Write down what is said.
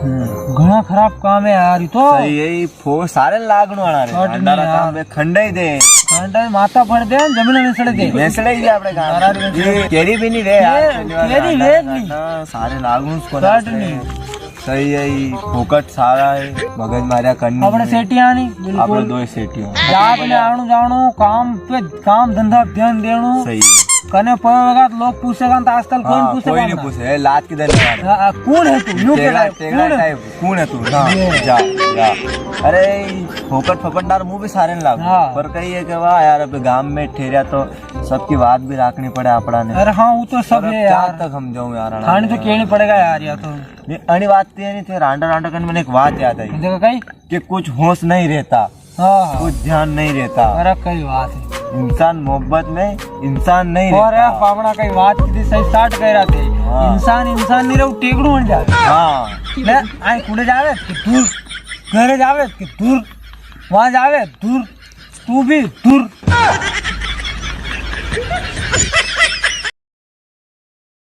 घना खराब काम है यार ये तो। सही यही फो सारे लागण वाला रे अंडारा काम बे खंडाई दे खंडाई माथा पड़ दे जमीन ने सड़ दे नेसड़े ही आपड़े गाम ये केरी भी नहीं रे यार केरी वेग नहीं सारे लागण को काट नहीं सही यही फोकट सारा है मगज मारिया करनी अपने सेटिया नहीं आपने बिल्कुल दो सेटियों जात ने आणु जाणु काम पे काम धंधा ध्यान देणु सही कने पवेगा तो लोग पूछेगा तो आजकल कोई हाँ, पूछेगा कोई नहीं पूछे लात किधर नहीं कौन है तू यू के टाइप कौन है तू हाँ, जा जा अरे फोकट फपटदार मुंह भी सारे लागू हाँ। पर कही है कि वाह यार अब गांव में ठहरिया तो सबकी बात भी रखनी पड़े आपड़ा ने अरे हाँ वो तो सब है यार तक हम जाऊं यार खाने तो कहनी पड़ेगा यार या तो ये अनी बात तो नहीं थे रांडा रांडा करने में एक बात याद आई देखो कहीं कि कुछ होश नहीं रहता हाँ कुछ ध्यान नहीं रहता अरे कई बात है इंसान मोहब्बत में इंसान नहीं और रहता यार पावड़ा कई बात की सही स्टार्ट कर रहा थे हाँ। इंसान नहीं रहो टेकड़ू बन जाए हाँ ले आई कुड़े जावे कि दूर घरे जावे कि दूर वहां जावे दूर तू भी दूर